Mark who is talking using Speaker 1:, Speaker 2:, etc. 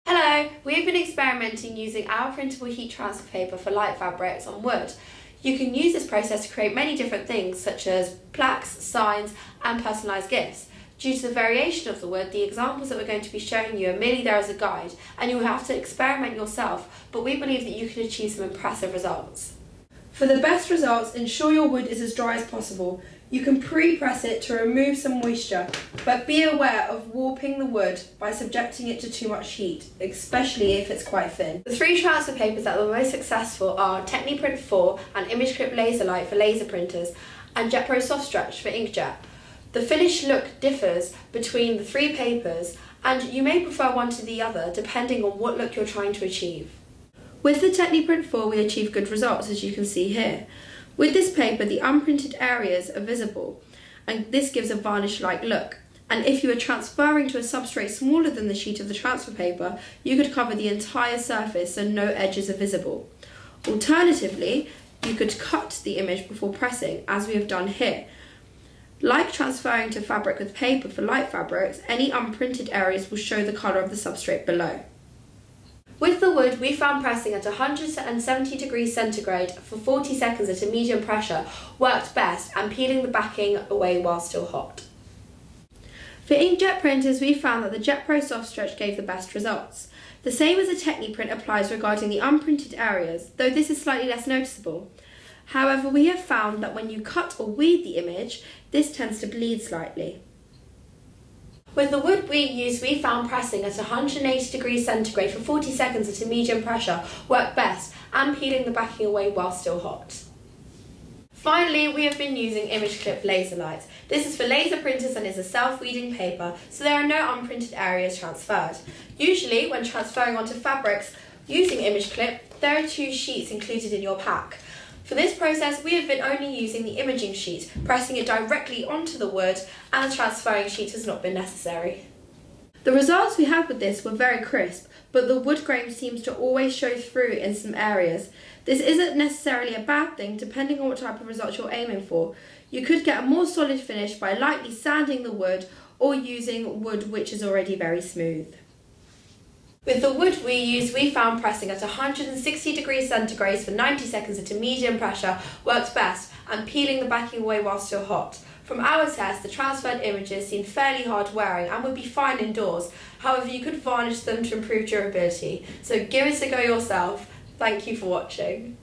Speaker 1: Hello, we've been experimenting using our printable heat transfer paper for light fabrics on wood. You can use this process to create many different things such as plaques, signs and personalised gifts. Due to the variation of the wood, the examples that we're going to be showing you are merely there as a guide and you will have to experiment yourself, but we believe that you can achieve some impressive results.
Speaker 2: For the best results, ensure your wood is as dry as possible. You can pre-press it to remove some moisture, but be aware of warping the wood by subjecting it to too much heat, especially if it's quite thin.
Speaker 1: The three transfer papers that were most successful are Techni-Print 4 and Image Clip Laser Light for laser printers and Jet-Pro SofStretch for inkjet. The finished look differs between the three papers and you may prefer one to the other depending on what look you're trying to achieve.
Speaker 2: With the Techni-Print 4 we achieve good results, as you can see here. With this paper, the unprinted areas are visible, and this gives a varnish-like look. And if you are transferring to a substrate smaller than the sheet of the transfer paper, you could cover the entire surface so no edges are visible. Alternatively, you could cut the image before pressing, as we have done here. Like transferring to fabric with paper for light fabrics, any unprinted areas will show the colour of the substrate below.
Speaker 1: With the wood, we found pressing at 170 degrees centigrade for 40 seconds at a medium pressure worked best and peeling the backing away while still hot.
Speaker 2: For inkjet printers, we found that the Jet-Pro SofStretch gave the best results. The same as the Techni-Print applies regarding the unprinted areas, though this is slightly less noticeable. However, we have found that when you cut or weed the image, this tends to bleed slightly.
Speaker 1: With the wood we used, we found pressing at 180 degrees centigrade for 40 seconds at a medium pressure worked best and peeling the backing away while still hot. Finally, we have been using Image Clip Laser Light. This is for laser printers and is a self-weeding paper, so there are no unprinted areas transferred. Usually, when transferring onto fabrics using Image Clip, there are two sheets included in your pack. For this process, we have been only using the imaging sheet, pressing it directly onto the wood, and the transferring sheet has not been necessary.
Speaker 2: The results we had with this were very crisp, but the wood grain seems to always show through in some areas. This isn't necessarily a bad thing, depending on what type of results you're aiming for. You could get a more solid finish by lightly sanding the wood or using wood which is already very smooth.
Speaker 1: With the wood we used, we found pressing at 160 degrees centigrade for 90 seconds at a medium pressure worked best and peeling the backing away while still hot. From our test, the transferred images seemed fairly hard wearing and would be fine indoors. However, you could varnish them to improve durability. So give it a go yourself. Thank you for watching.